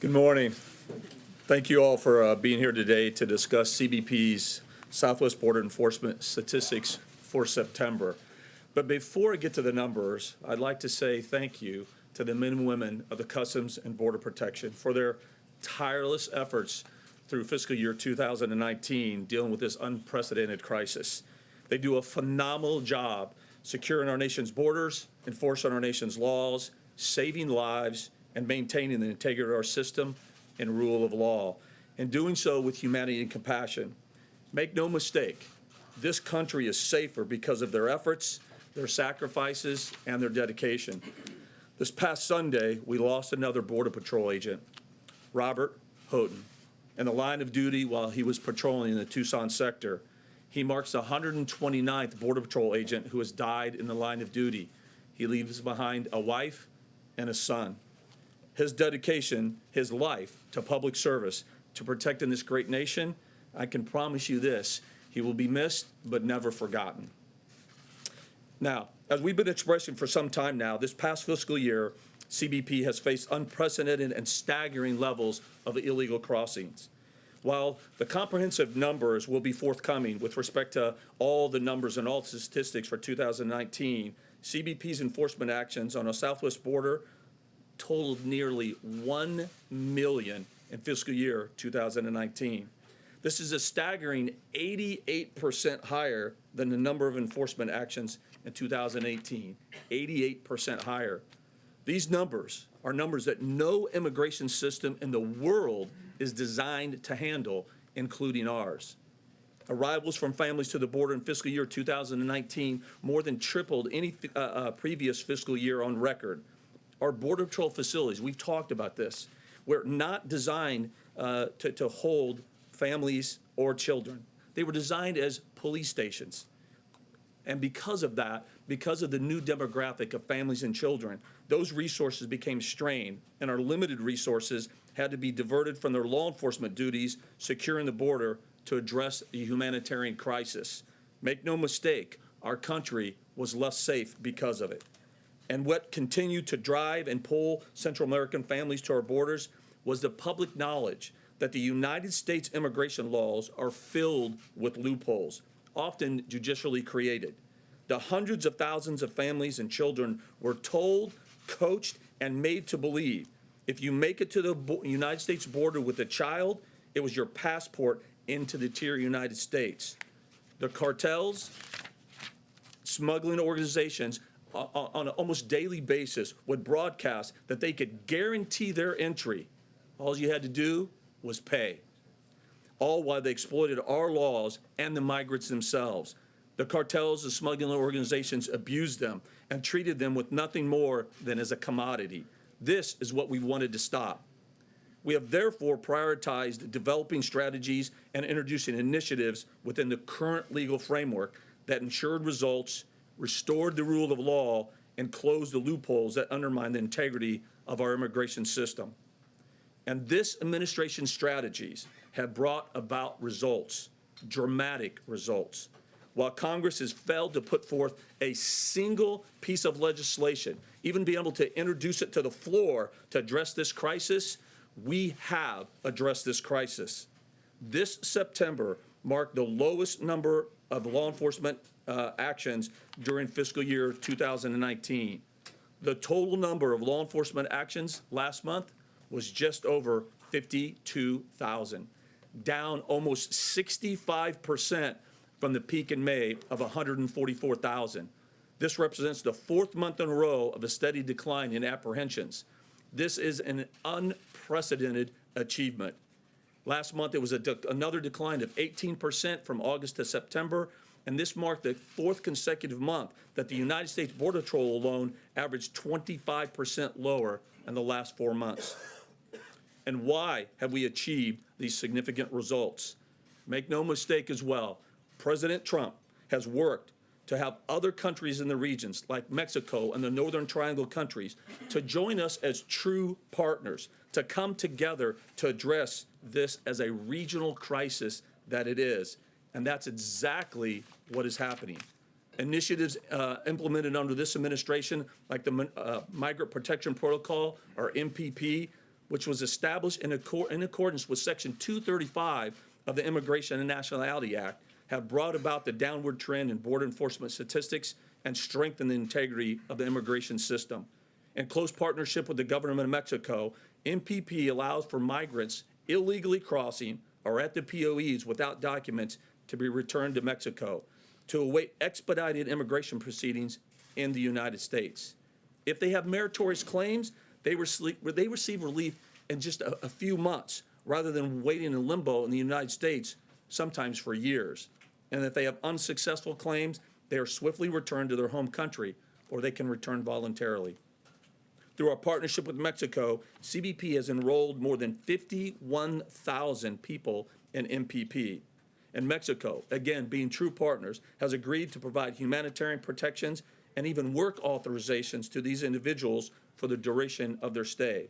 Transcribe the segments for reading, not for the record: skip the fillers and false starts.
Good morning. Thank you all for being here today to discuss CBP's Southwest Border Enforcement statistics for September. But before I get to the numbers, I'd like to say thank you to the men and women of the Customs and Border Protection for their tireless efforts through fiscal year 2019 dealing with this unprecedented crisis. They do a phenomenal job securing our nation's borders, enforcing our nation's laws, saving lives, and maintaining the integrity of our system and rule of law, and doing so with humanity and compassion. Make no mistake, this country is safer because of their efforts, their sacrifices, and their dedication. This past Sunday, we lost another Border Patrol agent, Robert Houghton, in the line of duty while he was patrolling in the Tucson sector. He marks the 129th Border Patrol agent who has died in the line of duty. He leaves behind a wife and a son. His dedication, his life to public service, to protecting this great nation, I can promise you this, he will be missed but never forgotten. Now, as we've been expressing for some time now, this past fiscal year, CBP has faced unprecedented and staggering levels of illegal crossings. While the comprehensive numbers will be forthcoming with respect to all the numbers and all statistics for 2019, CBP's enforcement actions on our southwest border totaled nearly 1 million in fiscal year 2019. This is a staggering 88% higher than the number of enforcement actions in 2018, 88% higher. These numbers are numbers that no immigration system in the world is designed to handle, including ours. Arrivals from families to the border in fiscal year 2019 more than tripled any previous fiscal year on record. Our Border Patrol facilities, we've talked about this, were not designed to hold families or children. They were designed as police stations. And because of that, because of the new demographic of families and children, those resources became strained, and our limited resources had to be diverted from their law enforcement duties securing the border to address the humanitarian crisis. Make no mistake, our country was less safe because of it. And what continued to drive and pull Central American families to our borders was the public knowledge that the United States immigration laws are filled with loopholes, often judicially created. The hundreds of thousands of families and children were told, coached, and made to believe if you make it to the United States border with a child, it was your passport into the tier United States. The cartels, smuggling organizations, on an almost daily basis would broadcast that they could guarantee their entry. All you had to do was pay. All while they exploited our laws and the migrants themselves. The cartels, the smuggling organizations abused them and treated them with nothing more than as a commodity. This is what we wanted to stop. We have therefore prioritized developing strategies and introducing initiatives within the current legal framework that ensured results, restored the rule of law, and closed the loopholes that undermine the integrity of our immigration system. And this administration's strategies have brought about results, dramatic results. While Congress has failed to put forth a single piece of legislation, even be able to introduce it to the floor to address this crisis, we have addressed this crisis. This September marked the lowest number of law enforcement actions during fiscal year 2019. The total number of law enforcement actions last month was just over 52,000, down almost 65% from the peak in May of 144,000. This represents the fourth month in a row of a steady decline in apprehensions. This is an unprecedented achievement. Last month, it was another decline of 18% from August to September, and this marked the fourth consecutive month that the United States Border Patrol alone averaged 25% lower in the last 4 months. And why have we achieved these significant results? Make no mistake as well, President Trump has worked to have other countries in the regions like Mexico and the Northern Triangle countries to join us as true partners, to come together to address this as a regional crisis that it is. And that's exactly what is happening. Initiatives implemented under this administration, like the Migrant Protection Protocol, or MPP, which was established in accordance with Section 235 of the Immigration and Nationality Act, have brought about the downward trend in border enforcement statistics and strengthened the integrity of the immigration system. In close partnership with the government of Mexico, MPP allows for migrants illegally crossing or at the POEs without documents to be returned to Mexico to await expedited immigration proceedings in the United States. If they have meritorious claims, they receive relief in just a few months rather than waiting in limbo in the United States, sometimes for years. And if they have unsuccessful claims, they are swiftly returned to their home country, or they can return voluntarily. Through our partnership with Mexico, CBP has enrolled more than 51,000 people in MPP. And Mexico, again, being true partners, has agreed to provide humanitarian protections and even work authorizations to these individuals for the duration of their stay.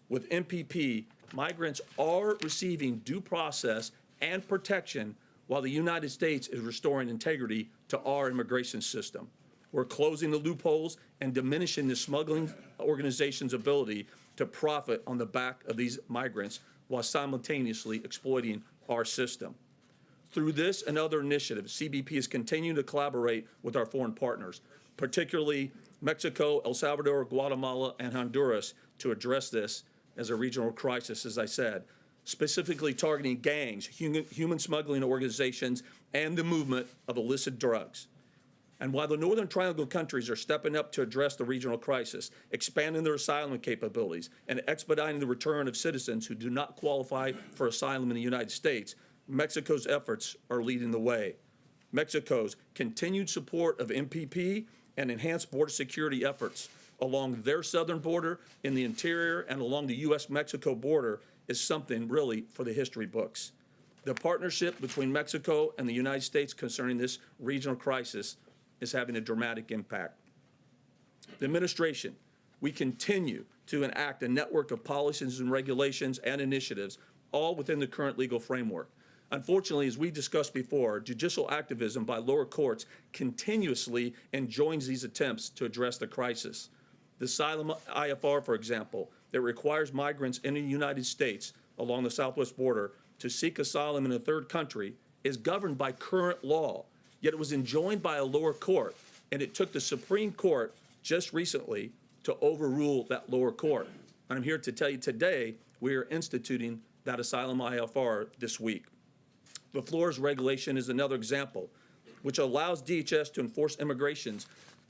With MPP, migrants are receiving due process and protection while the United States is restoring integrity to our immigration system. We're closing the loopholes and diminishing the smuggling organization's ability to profit on the back of these migrants while simultaneously exploiting our system. Through this and other initiatives, CBP is continuing to collaborate with our foreign partners, particularly Mexico, El Salvador, Guatemala, and Honduras, to address this as a regional crisis, as I said, specifically targeting gangs, human smuggling organizations, and the movement of illicit drugs. And while the Northern Triangle countries are stepping up to address the regional crisis, expanding their asylum capabilities, and expediting the return of citizens who do not qualify for asylum in the United States, Mexico's efforts are leading the way. Mexico's continued support of MPP and enhanced border security efforts along their southern border, in the interior, and along the U.S.-Mexico border is something really for the history books. The partnership between Mexico and the United States concerning this regional crisis is having a dramatic impact. The administration, we continue to enact a network of policies and regulations and initiatives, all within the current legal framework. Unfortunately, as we discussed before, judicial activism by lower courts continuously enjoins these attempts to address the crisis. The asylum IFR, for example, that requires migrants in the United States along the southwest border to seek asylum in a third country is governed by current law, yet it was enjoined by a lower court, and it took the Supreme Court just recently to overrule that lower court. And I'm here to tell you today we are instituting that asylum IFR this week. The Flores regulation is another example, which allows DHS to enforce immigration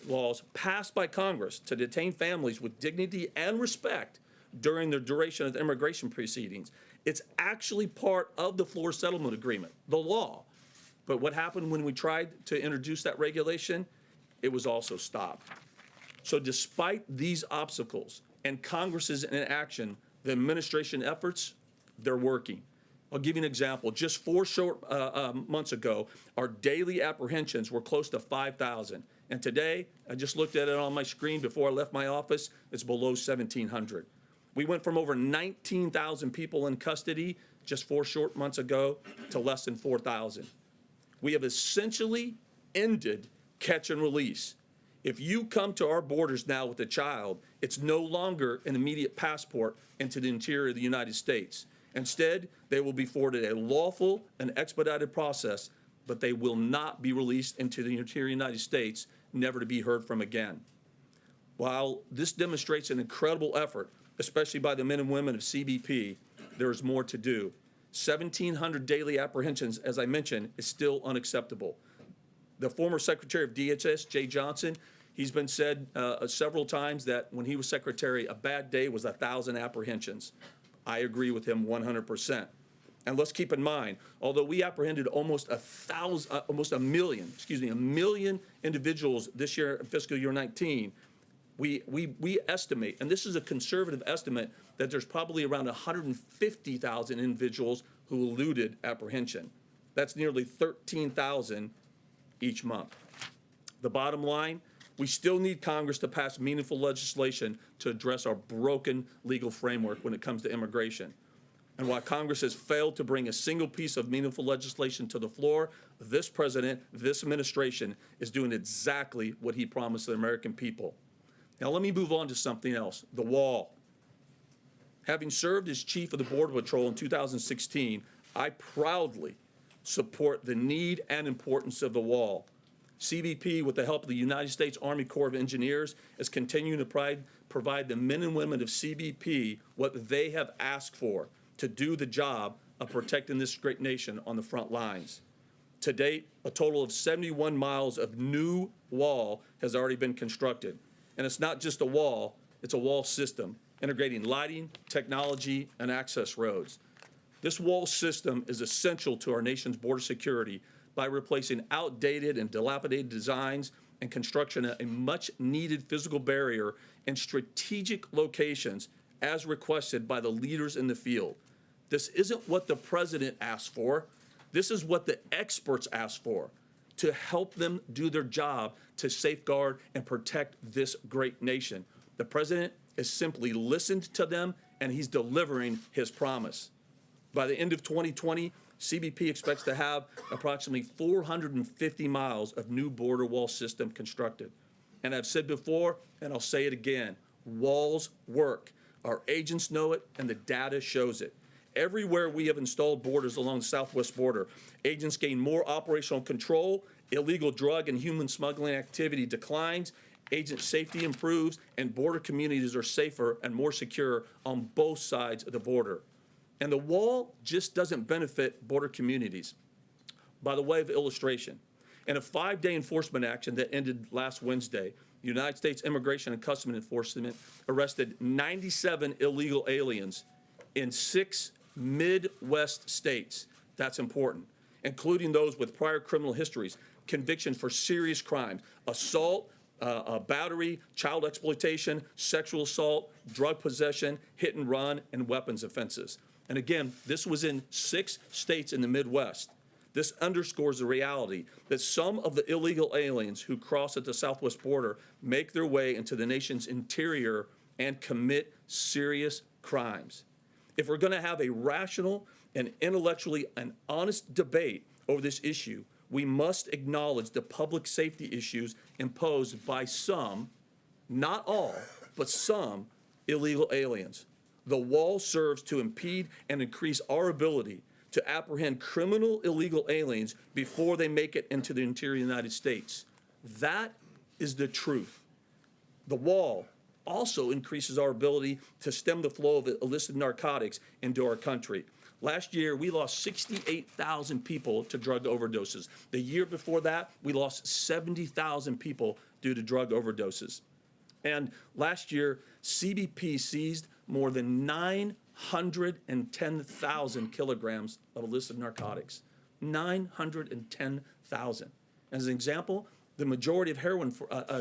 laws passed by Congress to detain families with dignity and respect during the duration of the immigration proceedings. It's actually part of the Flores Settlement Agreement, the law. But what happened when we tried to introduce that regulation? It was also stopped. So despite these obstacles and Congress's inaction, the administration efforts, they're working. I'll give you an example. Just 4 short months ago, our daily apprehensions were close to 5,000. And today, I just looked at it on my screen before I left my office, it's below 1,700. We went from over 19,000 people in custody just 4 short months ago to less than 4,000. We have essentially ended catch and release. If you come to our borders now with a child, it's no longer an immediate passport into the interior of the United States. Instead, they will be afforded a lawful and expedited process, but they will not be released into the interior United States, never to be heard from again. While this demonstrates an incredible effort, especially by the men and women of CBP, there is more to do. 1,700 daily apprehensions, as I mentioned, is still unacceptable. The former Secretary of DHS, Jay Johnson, he's been said several times that when he was Secretary, a bad day was 1,000 apprehensions. I agree with him 100%. And let's keep in mind, although we apprehended almost a million individuals this year, fiscal year 19, we estimate, and this is a conservative estimate, that there's probably around 150,000 individuals who eluded apprehension. That's nearly 13,000 each month. The bottom line, we still need Congress to pass meaningful legislation to address our broken legal framework when it comes to immigration. And while Congress has failed to bring a single piece of meaningful legislation to the floor, this president, this administration is doing exactly what he promised the American people. Now let me move on to something else, the wall. Having served as chief of the Border Patrol in 2016, I proudly support the need and importance of the wall. CBP, with the help of the United States Army Corps of Engineers, is continuing to provide the men and women of CBP what they have asked for to do the job of protecting this great nation on the front lines. To date, a total of 71 miles of new wall has already been constructed. And it's not just a wall, it's a wall system, integrating lighting, technology, and access roads. This wall system is essential to our nation's border security by replacing outdated and dilapidated designs and construction of a much-needed physical barrier in strategic locations as requested by the leaders in the field. This isn't what the president asked for. This is what the experts asked for, to help them do their job to safeguard and protect this great nation. The president has simply listened to them, and he's delivering his promise. By the end of 2020, CBP expects to have approximately 450 miles of new border wall system constructed. And I've said before, and I'll say it again, walls work. Our agents know it, and the data shows it. Everywhere we have installed borders along the southwest border, agents gain more operational control, illegal drug and human smuggling activity declines, agent safety improves, and border communities are safer and more secure on both sides of the border. And the wall just doesn't benefit border communities. By the way of illustration, in a 5-day enforcement action that ended last Wednesday, the United States Immigration and Customs Enforcement arrested 97 illegal aliens in 6 Midwest states. That's important, including those with prior criminal histories, convictions for serious crimes, assault, battery, child exploitation, sexual assault, drug possession, hit and run, and weapons offenses. And again, this was in 6 states in the Midwest. This underscores the reality that some of the illegal aliens who cross at the southwest border make their way into the nation's interior and commit serious crimes. If we're going to have a rational and intellectually and honest debate over this issue, we must acknowledge the public safety issues imposed by some, not all, but some illegal aliens. The wall serves to impede and increase our ability to apprehend criminal illegal aliens before they make it into the interior United States. That is the truth. The wall also increases our ability to stem the flow of illicit narcotics into our country. Last year, we lost 68,000 people to drug overdoses. The year before that, we lost 70,000 people due to drug overdoses. And last year, CBP seized more than 910,000 kilograms of illicit narcotics. 910,000. As an example, the majority of heroin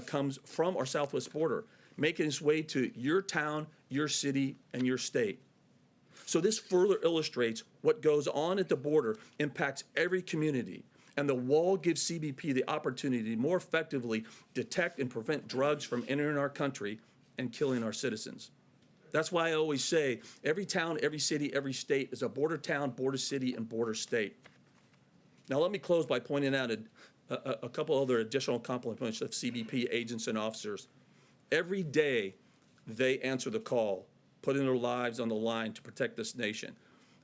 comes from our southwest border, making its way to your town, your city, and your state. So this further illustrates what goes on at the border impacts every community, and the wall gives CBP the opportunity to more effectively detect and prevent drugs from entering our country and killing our citizens. That's why I always say every town, every city, every state is a border town, border city, and border state. Now let me close by pointing out a couple other additional compliments of CBP agents and officers. Every day they answer the call, putting their lives on the line to protect this nation.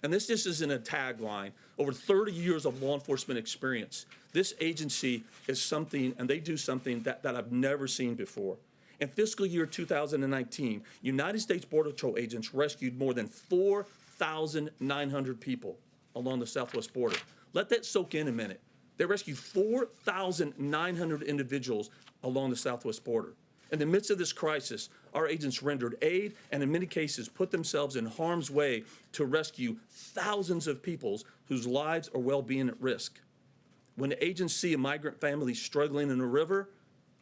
And this just isn't a tagline. Over 30 years of law enforcement experience, this agency is something, and they do something that I've never seen before. In fiscal year 2019, United States Border Patrol agents rescued more than 4,900 people along the southwest border. Let that soak in a minute. They rescued 4,900 individuals along the southwest border. In the midst of this crisis, our agents rendered aid and in many cases put themselves in harm's way to rescue thousands of people whose lives or well-being at risk. When the agents see a migrant family struggling in a river,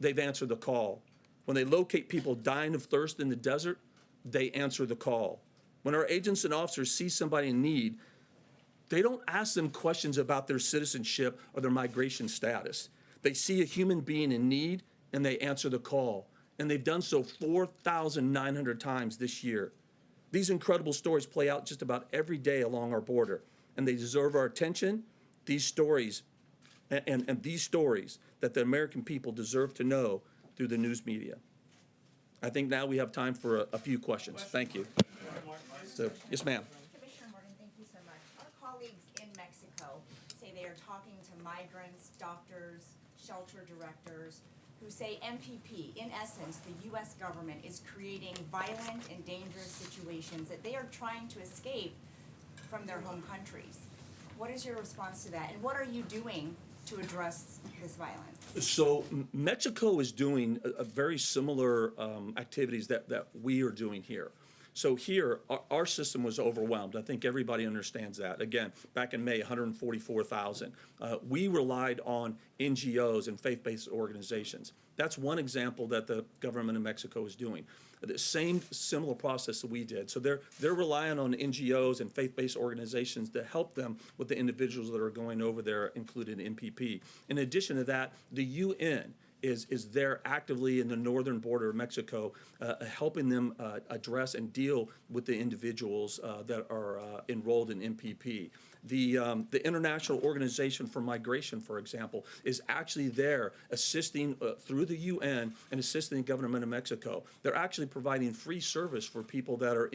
they've answered the call. When they locate people dying of thirst in the desert, they answer the call. When our agents and officers see somebody in need, they don't ask them questions about their citizenship or their migration status. They see a human being in need and they answer the call. And they've done so 4,900 times this year. These incredible stories play out just about every day along our border, and they deserve our attention. These stories, and these stories that the American people deserve to know through the news media. I think now we have time for a few questions. Thank you. So, yes, ma'am. Commissioner Morgan, thank you so much. Our colleagues in Mexico say they are talking to migrants, doctors, shelter directors, who say MPP, in essence, the US government is creating violent and dangerous situations that they are trying to escape from their home countries. What is your response to that, and what are you doing to address this violence? So Mexico is doing a very similar activities that we are doing here. So here, our system was overwhelmed. I think everybody understands that. Again, back in May, 144,000. We relied on NGOs and faith-based organizations. That's one example that the government of Mexico is doing. The same similar process that we did. So they're relying on NGOs and faith-based organizations to help them with the individuals that are going over there, included in MPP. In addition to that, the UN is there actively in the northern border of Mexico, helping them address and deal with the individuals that are enrolled in MPP. The International Organization for Migration, for example, is actually there assisting through the UN and assisting the government of Mexico. They're actually providing free service for people that are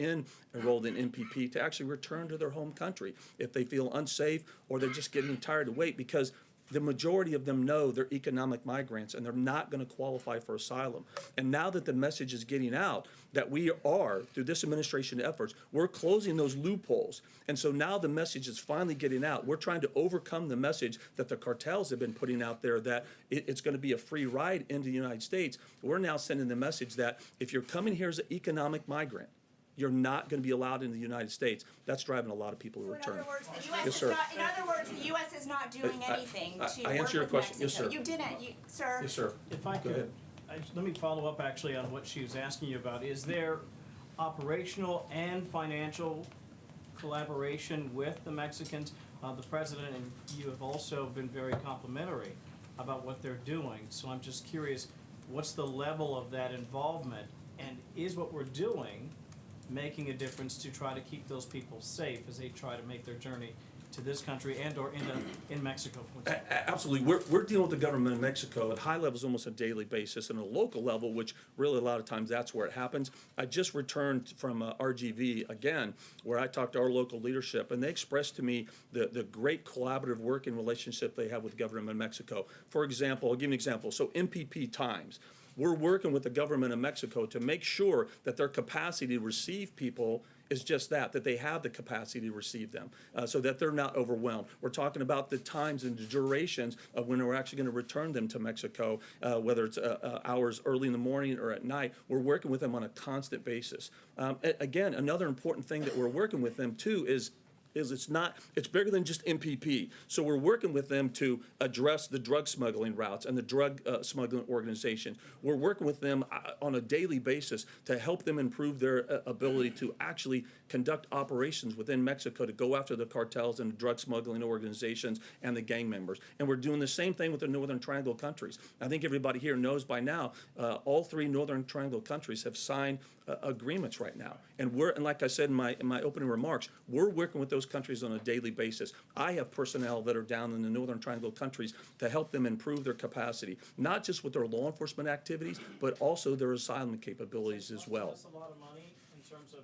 enrolled in MPP to actually return to their home country if they feel unsafe or they're just getting tired of wait, because the majority of them know they're economic migrants and they're not going to qualify for asylum. And now that the message is getting out that we are, through this administration efforts, we're closing those loopholes. And so now the message is finally getting out. We're trying to overcome the message that the cartels have been putting out there that it's going to be a free ride into the United States. We're now sending the message that if you're coming here as an economic migrant, you're not going to be allowed in the United States. That's driving a lot of people to return. In other words, the US Yes, sir. in other words, the US is not doing anything to I work answer your with question. Mexico. Yes, sir. You didn't, sir. Yes, sir. If I Go could, ahead. let me follow up actually on what she was asking you about. Is there operational and financial collaboration with the Mexicans? The president and you have also been very complimentary about what they're doing. So I'm just curious, what's the level of that involvement? And is what we're doing making a difference to try to keep those people safe as they try to make their journey to this country and or in Mexico, for example? Absolutely. We're dealing with the government of Mexico at high levels almost on a daily basis, and a local level, which really a lot of times that's where it happens. I just returned from RGV again, where I talked to our local leadership, and they expressed to me the great collaborative working relationship they have with the government of Mexico. For example, I'll give you an example. So MPP Times. We're working with the government of Mexico to make sure that their capacity to receive people is just that they have the capacity to receive them, so that they're not overwhelmed. We're talking about the times and the durations of when we're actually going to return them to Mexico, whether it's hours early in the morning or at night. We're working with them on a constant basis. Again, another important thing that we're working with them too is it's bigger than just MPP. So we're working with them to address the drug smuggling routes and the drug smuggling organization. We're working with them on a daily basis to help them improve their ability to actually conduct operations within Mexico to go after the cartels and the drug smuggling organizations and the gang members. And we're doing the same thing with the Northern Triangle countries. I think everybody here knows by now, all three Northern Triangle countries have signed agreements right now. And like I said in my opening remarks, we're working with those countries on a daily basis. I have personnel that are down in the Northern Triangle countries to help them improve their capacity, not just with their law enforcement activities, but also their asylum capabilities as well. That's a lot of money in terms of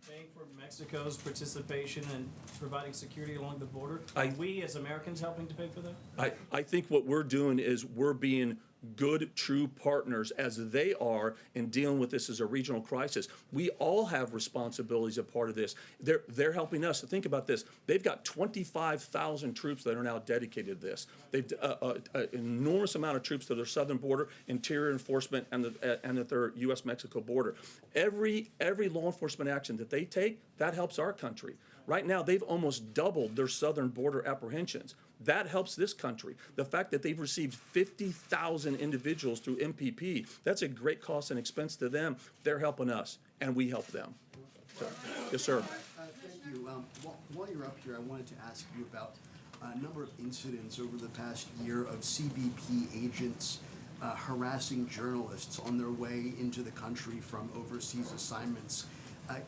paying for Mexico's participation and providing security along the border. Are we as Americans helping to pay for that? I think what we're doing is we're being good, true partners as they are in dealing with this as a regional crisis. We all have responsibilities as part of this. They're helping us. Think about this. They've got 25,000 troops that are now dedicated to this. They've an enormous amount of troops to their southern border, interior enforcement, and at their U.S.-Mexico border. Every law enforcement action that they take, that helps our country. Right now, they've almost doubled their southern border apprehensions. That helps this country. The fact that they've received 50,000 individuals through MPP, that's a great cost and expense to them. They're helping us, and we help them. So, yes, sir. Thank you. While you're up here, I wanted to ask you about a number of incidents over the past year of CBP agents harassing journalists on their way into the country from overseas assignments.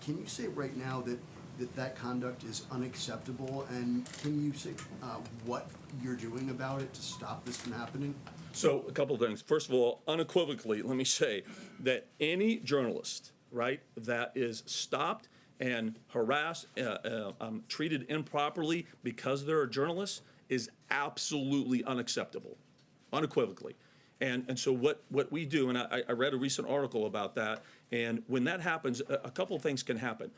Can you say right now that conduct is unacceptable, and can you say what you're doing about it to stop this from happening? So a couple of things. First of all, unequivocally, let me say that any journalist, right, that is stopped and harassed, treated improperly because they're a journalist is absolutely unacceptable, unequivocally. And so what we do, and I read a recent article about that, and when that happens, a couple of things can happen.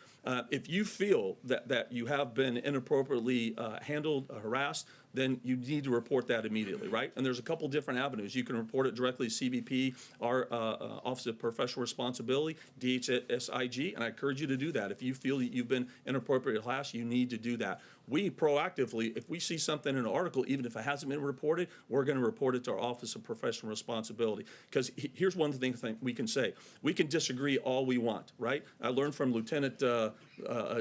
If you feel that you have been inappropriately handled, harassed, then you need to report that immediately, right? And there's a couple different avenues. You can report it directly to CBP, our Office of Professional Responsibility, DHSIG, and I encourage you to do that. If you feel that you've been inappropriately harassed, you need to do that. We proactively, if we see something in an article, even if it hasn't been reported, we're going to report it to our Office of Professional Responsibility. Because here's one thing we can say. We can disagree all we want, right? I learned from Lieutenant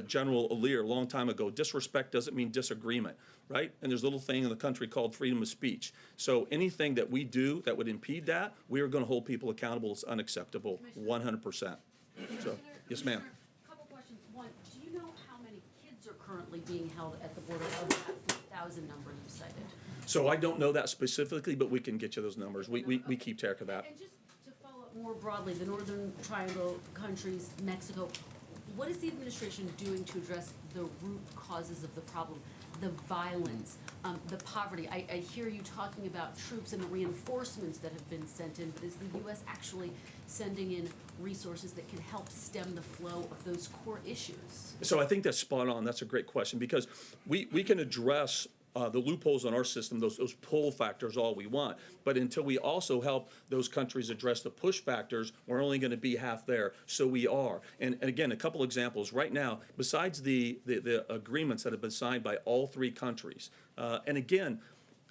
General Lear a long time ago, disrespect doesn't mean disagreement, right? And there's a little thing in the country called freedom of speech. So anything that we do that would impede that, we are going to hold people accountable. It's unacceptable, 100%. So, yes, ma'am. Couple questions. One, do you know how many kids are currently being held at the border of that 4,000 number you cited? So I don't know that specifically, but we can get you those numbers. We keep track of that. And just to follow up more broadly, the Northern Triangle countries, Mexico, what is the administration doing to address the root causes of the problem? The violence, the poverty. I hear you talking about troops and the reinforcements that have been sent in, but is the U.S. actually sending in resources that can help stem the flow of those core issues? So I think that's spot on. That's a great question because we can address the loopholes in our system, those pull factors all we want. But until we also help those countries address the push factors, we're only going to be half there. So we are. And again, a couple examples. Right now, besides the agreements that have been signed by all three countries, and again,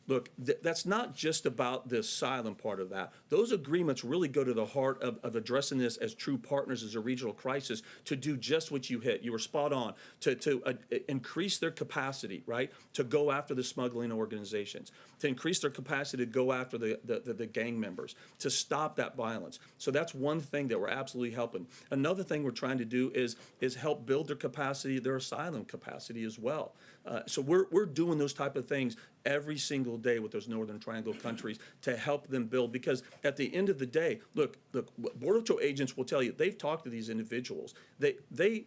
look, that's not just about the asylum part of that. Those agreements really go to the heart of addressing this as true partners as a regional crisis to do just what you hit. You were spot on, to increase their capacity, right, to go after the smuggling organizations, to increase their capacity to go after the gang members, to stop that violence. So that's one thing that we're absolutely helping. Another thing we're trying to do is help build their capacity, their asylum capacity as well. So we're doing those type of things every single day with those Northern Triangle countries to help them build. Because at the end of the day, look, Border Patrol agents will tell you, they've talked to these individuals. They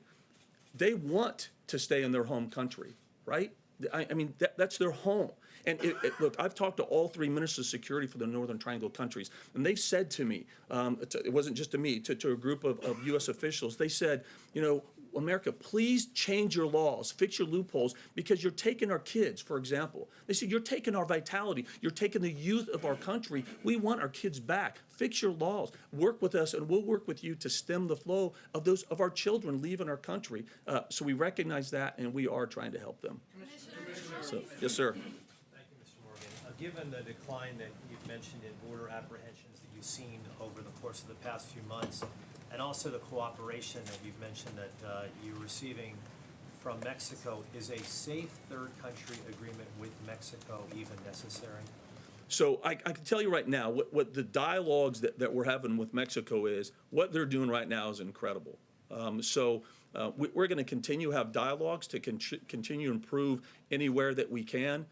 want to stay in their home country, right? I mean, that's their home. And look, I've talked to all three ministers of security for the Northern Triangle countries, and they've said to me, it wasn't just to me, to a group of U.S. officials, they said, you know, America, please change your laws, fix your loopholes, because you're taking our kids, for example. They said, you're taking our vitality, you're taking the youth of our country. We want our kids back. Fix your laws. Work with us, and we'll work with you to stem the flow of our children leaving our country. So we recognize that, and we are trying to help them. So, yes, sir. Thank you, Mr. Morgan. Given the decline that you've mentioned in border apprehensions that you've seen over the course of the past few months, and also the cooperation that you've mentioned that you're receiving from Mexico, is a safe third country agreement with Mexico even necessary? So I can tell you right now, what the dialogues that we're having with Mexico is, what they're doing right now is incredible. We're going to continue to have dialogues to continue to improve anywhere that we can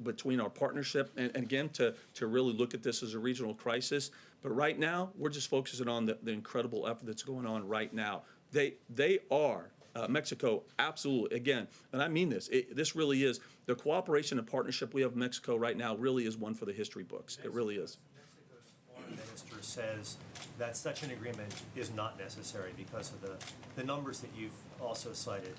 between our partnership and again, to really look at this as a regional crisis. But right now, we're just focusing on the incredible effort that's going on right now. They are, Mexico, absolutely, again, and I mean this, this really is, the cooperation and partnership we have with Mexico right now really is one for the history books. It really is. Mexico's foreign minister says that such an agreement is not necessary because of the numbers that you've also cited.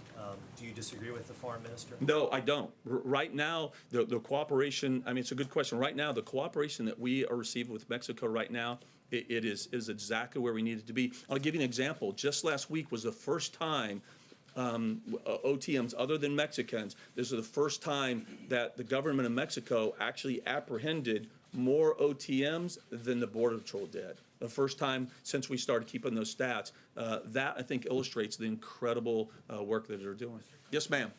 Do you disagree with the foreign minister? No, I don't. Right now, the cooperation, I mean, it's a good question. Right now, the cooperation that we are receiving with Mexico right now, it is exactly where we need it to be. I'll give you an example. Just last week was the first time OTMs other than Mexicans, this is the first time that the government of Mexico actually apprehended more OTMs than the Border Patrol did. The first time since we started keeping those stats. That, I think, illustrates the incredible work that they're doing. Yes, ma'am.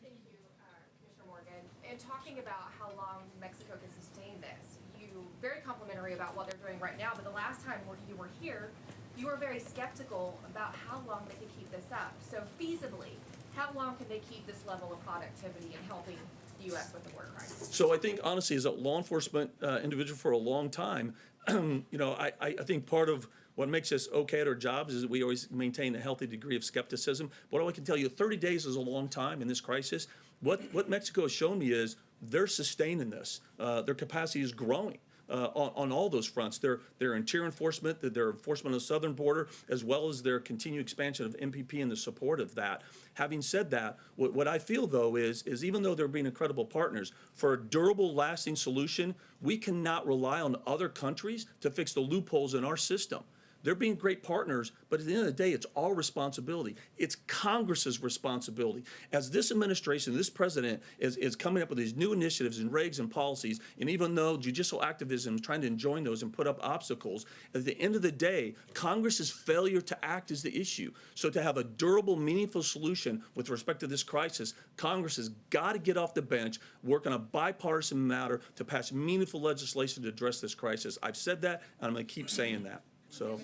Thank you, Commissioner Morgan. In talking about how long Mexico can sustain this, you very complimentary about what they're doing right now, but the last time you were here, you were very skeptical about how long they could keep this up. So feasibly, how long can they keep this level of productivity in helping the U.S. with the border crisis? So I think, honestly, as a law enforcement individual for a long time, you know, I think part of What makes us okay at our jobs is that we always maintain a healthy degree of skepticism. But all I can tell you, 30 days is a long time in this crisis. What Mexico has shown me is they're sustaining this. Their capacity is growing. On all those fronts, their interior enforcement, their enforcement of the southern border, as well as their continued expansion of MPP and the support of that. Having said that, what I feel though is even though they're being incredible partners, for a durable, lasting solution, we cannot rely on other countries to fix the loopholes in our system. They're being great partners, but at the end of the day, it's our responsibility. It's Congress's responsibility. As this administration, this president is coming up with these new initiatives and regs and policies, and even though judicial activism is trying to enjoin those and put up obstacles, at the end of the day, Congress's failure to act is the issue. So to have a durable, meaningful solution with respect to this crisis, Congress has got to get off the bench, work on a bipartisan matter to pass meaningful legislation to address this crisis. I've said that, and I'm going to keep saying that. So,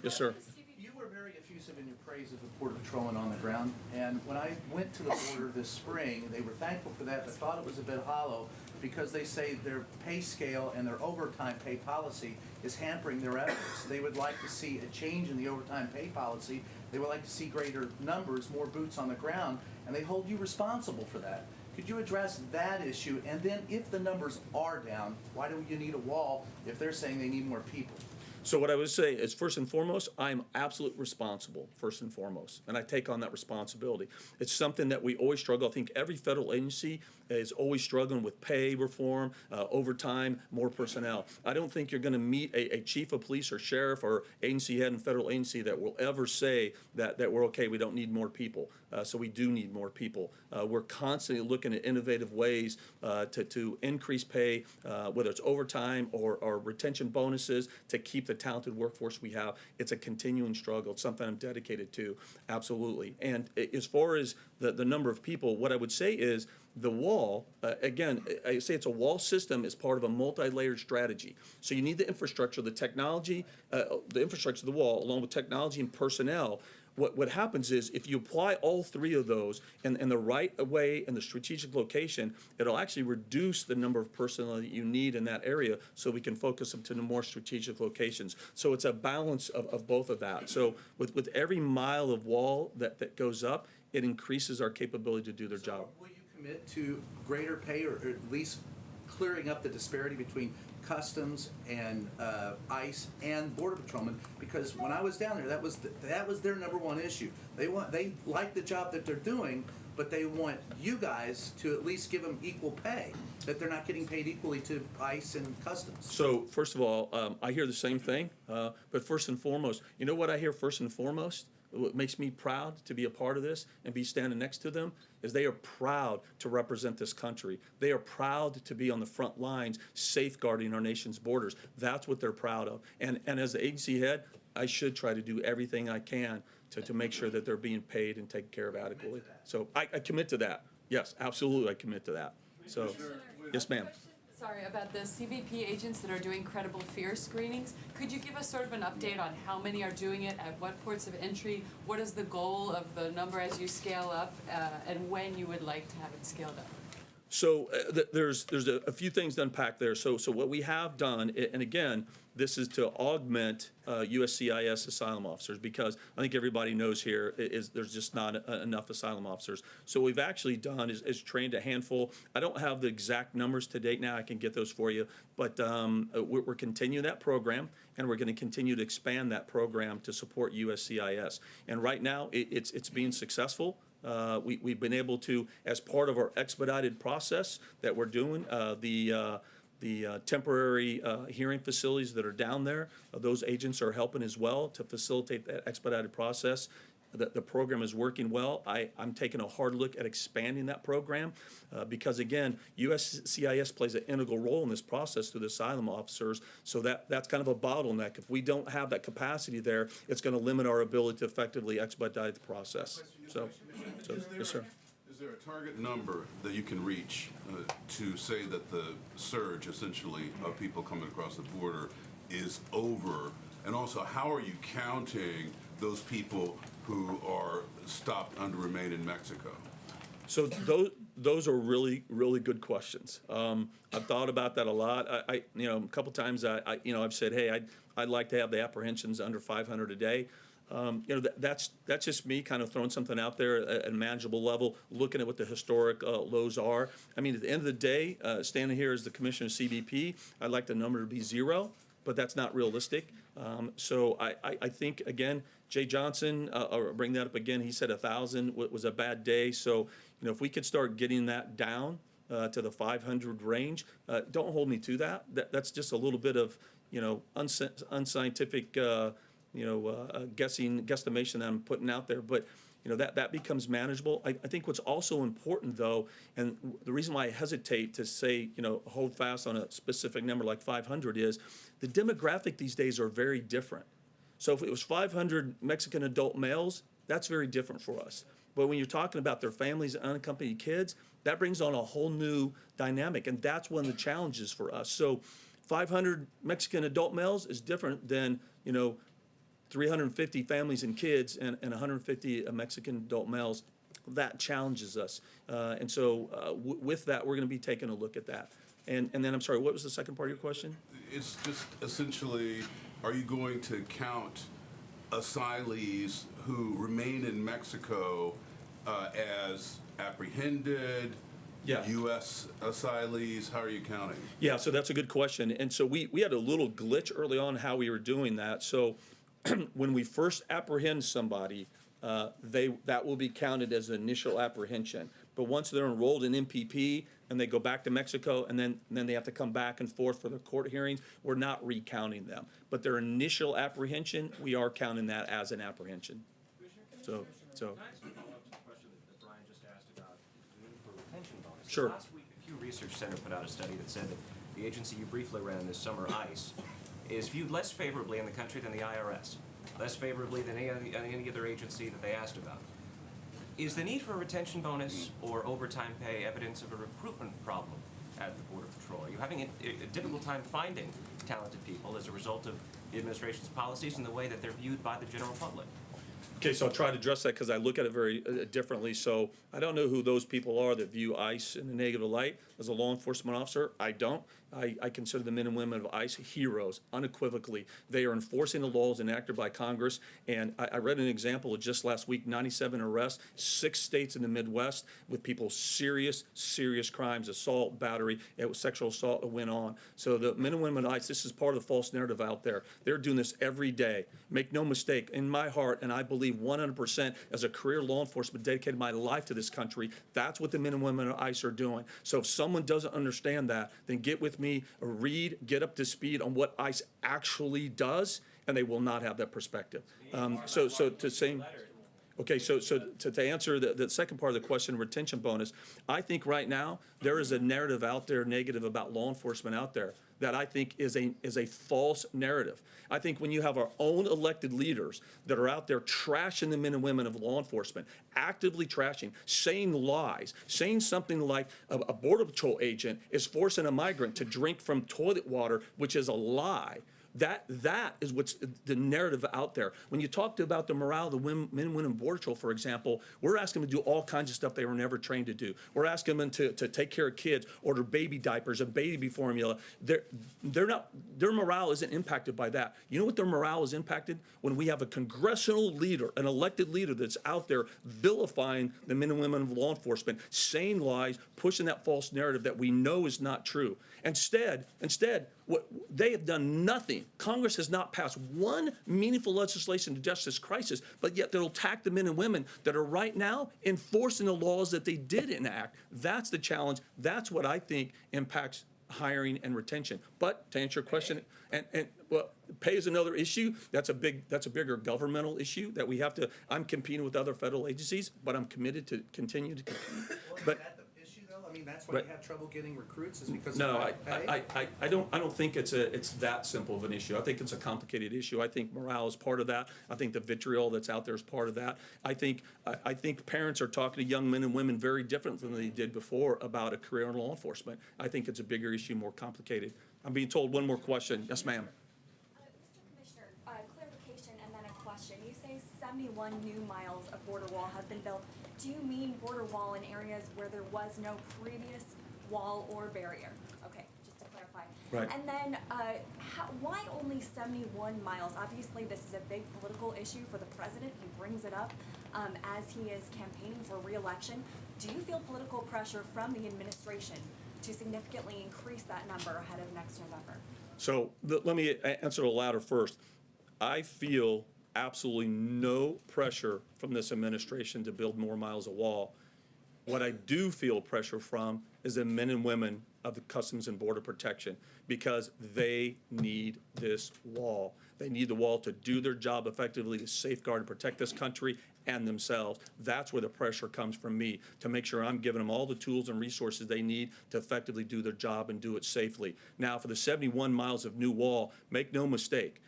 yes, sir. You were very effusive in your praise of the Border Patrolmen on the ground, and when I went to the border this spring, they were thankful for that, but thought it was a bit hollow because they say their pay scale and their overtime pay policy is hampering their efforts. They would like to see a change in the overtime pay policy. They would like to see greater numbers, more boots on the ground, and they hold you responsible for that. Could you address that issue? And then if the numbers are down, why do you need a wall if they're saying they need more people? So what I would say is, first and foremost, I'm absolutely responsible, first and foremost, and I take on that responsibility. It's something that we always struggle. I think every federal agency is always struggling with pay reform, overtime, more personnel. I don't think you're going to meet a chief of police or sheriff or agency head in federal agency that will ever say that we're okay, we don't need more people. So we do need more people. We're constantly looking at innovative ways to increase pay, whether it's overtime or retention bonuses to keep the talented workforce we have. It's a continuing struggle. It's something I'm dedicated to, absolutely. And as far as the number of people, what I would say is the wall, again, I say it's a wall system as part of a multi-layered strategy. So you need the infrastructure, the technology, the infrastructure of the wall, along with technology and personnel. What happens is if you apply all three of those in the right way and the strategic location, it'll actually reduce the number of personnel that you need in that area so we can focus them to the more strategic locations. So it's a balance of both of that. So with every mile of wall that goes up, it increases our capability to do their job. Will you commit to greater pay or at least clearing up the disparity between Customs and ICE and Border Patrolmen? Because when I was down there, that was their number one issue. They like the job that they're doing, but they want you guys to at least give them equal pay, that they're not getting paid equally to ICE and Customs. So first of all, I hear the same thing, but first and foremost, you know what I hear first and foremost? What makes me proud to be a part of this and be standing next to them is they are proud to represent this country. They are proud to be on the front lines safeguarding our nation's borders. That's what they're proud of. And as the agency head, I should try to do everything I can to make sure that they're being paid and taken care of adequately. So I commit to that. Yes, absolutely, I commit to that. So, yes, ma'am. Sorry, about the CBP agents that are doing credible fear screenings. Could you give us sort of an update on how many are doing it, at what ports of entry? What is the goal of the number as you scale up, and when you would like to have it scaled up? So there's a few things to unpack there. So what we have done, and again, this is to augment USCIS asylum officers, because I think everybody knows here there's just not enough asylum officers. So what we've actually done is trained a handful. I don't have the exact numbers to date now. I can get those for you. But we're continuing that program, and we're going to continue to expand that program to support USCIS. And right now, it's being successful. We've been able to, as part of our expedited process that we're doing, the temporary hearing facilities that are down there, those agents are helping as well to facilitate that expedited process. The program is working well. I'm taking a hard look at expanding that program because, again, USCIS plays an integral role in this process through the asylum officers. So that's kind of a bottleneck. If we don't have that capacity there, it's going to limit our ability to effectively expedite the process. So yes, sir. Is there a target number that you can reach to say that the surge, essentially, of people coming across the border is over? And also, how are you counting those people who are stopped under remain in Mexico? So those are really, really good questions. I've thought about that a lot. A couple times I've said, hey, I'd like to have the apprehensions under 500 a day. That's just me kind of throwing something out there at a manageable level, looking at what the historic lows are. I mean, at the end of the day, standing here as the commissioner of CBP, I'd like the number to be 0, but that's not realistic. So I think, again, Jay Johnson, I'll bring that up again, he said 1,000 was a bad day. So, if we could start getting that down to the 500 range, don't hold me to that. That's just a little bit of, unscientific, guesstimation that I'm putting out there. But, that becomes manageable. I think what's also important, though, and the reason why I hesitate to say, hold fast on a specific number like 500 is the demographic these days are very different. So if it was 500 Mexican adult males, that's very different for us. But when you're talking about their families and unaccompanied kids, that brings on a whole new dynamic, and that's one of the challenges for us. So 500 Mexican adult males is different than, 350 families and kids and 150 Mexican adult males. That challenges us. And so with that, we're going to be taking a look at that. And then, I'm sorry, what was the second part of your question? It's just essentially, are you going to count asylees who remain in Mexico as apprehended? Yeah. U.S. asylees, how are you counting? Yeah, so that's a good question. And so we had a little glitch early on how we were doing that. So when we first apprehend somebody, that will be counted as an initial apprehension. But once they're enrolled in MPP and they go back to Mexico and then they have to come back and forth for the court hearings, we're not recounting them. But their initial apprehension, we are counting that as an apprehension. So. Can I ask a follow-up to the question that Brian just asked about the need for retention bonuses? Sure. Last week, the Pew Research Center put out a study that said that the agency you briefly ran this summer, ICE, is viewed less favorably in the country than the IRS, less favorably than any other agency that they asked about. Is the need for a retention bonus or overtime pay evidence of a recruitment problem at the Border Patrol? Are you having a difficult time finding talented people as a result of the administration's policies and the way that they're viewed by the general public? Okay, so I'll try to address that because I look at it very differently. So I don't know who those people are that view ICE in a negative light. As a law enforcement officer, I don't. I consider the men and women of ICE heroes, unequivocally. They are enforcing the laws enacted by Congress. And I read an example of just last week, 97 arrests, 6 states in the Midwest with people serious crimes, assault, battery, sexual assault that went on. So the men and women of ICE, this is part of the false narrative out there. They're doing this every day. Make no mistake, in my heart, and I believe 100% as a career law enforcement, dedicated my life to this country, that's what the men and women of ICE are doing. So if someone doesn't understand that, then get with me, read, get up to speed on what ICE actually does, and they will not have that perspective. So to say, okay, so to answer the second part of the question, retention bonus, I think right now there is a narrative out there negative about law enforcement out there that I think is a false narrative. I think when you have our own elected leaders that are out there trashing the men and women of law enforcement, actively trashing, saying lies, saying something like a Border Patrol agent is forcing a migrant to drink from toilet water, which is a lie. That is what's the narrative out there. When you talk about the morale of the men and women in Border Patrol, for example, we're asking them to do all kinds of stuff they were never trained to do. We're asking them to take care of kids, order baby diapers and baby formula. Their morale isn't impacted by that. You know what their morale is impacted? When we have a congressional leader, an elected leader that's out there vilifying the men and women of law enforcement, saying lies, pushing that false narrative that we know is not true. Instead, what they have done nothing. Congress has not passed one meaningful legislation to address this crisis, but yet they'll attack the men and women that are right now enforcing the laws that they did enact. That's the challenge. That's what I think impacts hiring and retention. But to answer your question, and well, pay is another issue. That's a bigger governmental issue that we have to. I'm competing with other federal agencies, but I'm committed to continue to compete. Well, is that the issue though? I mean, that's why you have trouble getting recruits, is because No, of pay? I don't think it's that simple of an issue. I think it's a complicated issue. I think morale is part of that. I think the vitriol that's out there is part of that. I think parents are talking to young men and women very different than they did before about a career in law enforcement. I think it's a bigger issue, more complicated. I'm being told one more question. Yes, ma'am. Mr. Commissioner, clarification and then a question. You say 71 new miles of border wall have been built. do you mean border wall in areas where there was no previous wall or barrier? Okay, just to clarify. Right. And then, why only 71 miles? Obviously, this is a big political issue for the president. He brings it up as he is campaigning for re-election. Do you feel political pressure from the administration to significantly increase that number ahead of next November? So let me answer the latter first. I feel absolutely no pressure from this administration to build more miles of wall. What I do feel pressure from is the men and women of the Customs and Border Protection, because they need this wall. They need the wall to do their job effectively, to safeguard and protect this country and themselves. That's where the pressure comes from me, to make sure I'm giving them all the tools and resources they need to effectively do their job and do it safely. Now, for the 71 miles of new wall, make no mistake,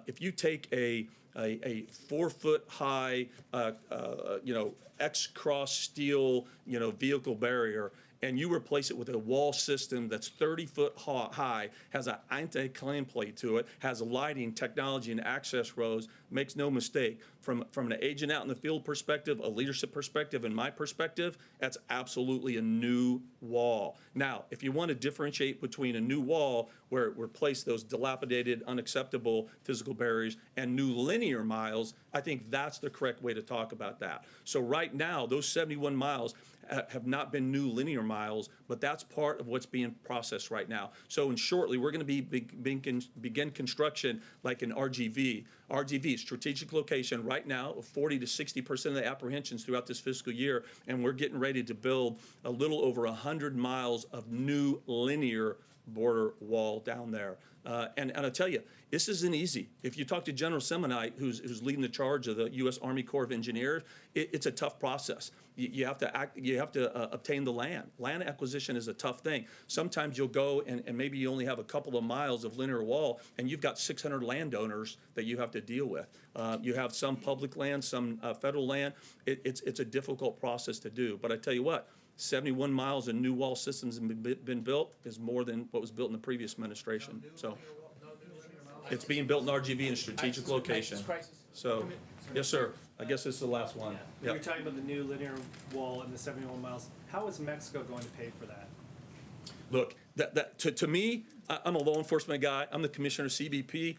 if you take a 4-foot high, X-cross steel, vehicle barrier, and you replace it with a wall system that's 30-foot high, has an anti-climb plate to it, has lighting, technology, and access roads, makes no mistake, from an agent out in the field perspective, a leadership perspective, and my perspective, that's absolutely a new wall. Now, if you want to differentiate between a new wall where it replaced those dilapidated, unacceptable physical barriers and new linear miles, I think that's the correct way to talk about that. So right now, those 71 miles have not been new linear miles, but that's part of what's being processed right now. So in shortly, we're going to begin construction like an RGV. RGV, strategic location, right now, 40 to 60% of the apprehensions throughout this fiscal year, and we're getting ready to build a little over 100 miles of new linear border wall down there. And I'll tell you, this isn't easy. If you talk to General Semonite, who's leading the charge of the U.S. Army Corps of Engineers, it's a tough process. You have to obtain the land. Land acquisition is a tough thing. Sometimes you'll go and maybe you only have a couple of miles of linear wall, and you've got 600 landowners that you have to deal with. You have some public land, some federal land. It's a difficult process to do. But I tell you what, 71 miles of new wall systems have been built is more than what was built in the previous administration. So it's being built in RGV in a strategic location. So, yes, sir. I guess this is the last one. You're Yep. talking about the new linear wall and the 71 miles. How is Mexico going to pay for that? Look, to me, I'm a law enforcement guy. I'm the commissioner of CBP.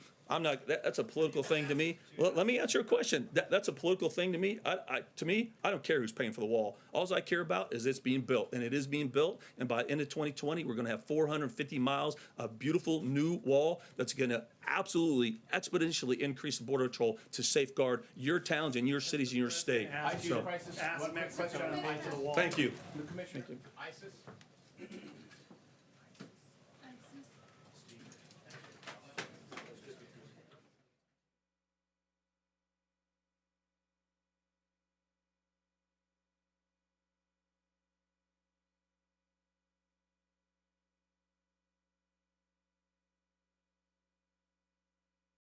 That's a political thing to me. Well, let me answer a question. That's a political thing to me. To me, I don't care who's paying for the wall. All I care about is it's being built, and it is being built. And by the end of 2020, we're going to have 450 miles of beautiful new wall that's going to absolutely exponentially increase the Border Patrol to safeguard your towns and your cities and your state. Ask So, Mexico to pay for the wall. thank you. The Commissioner, ISIS?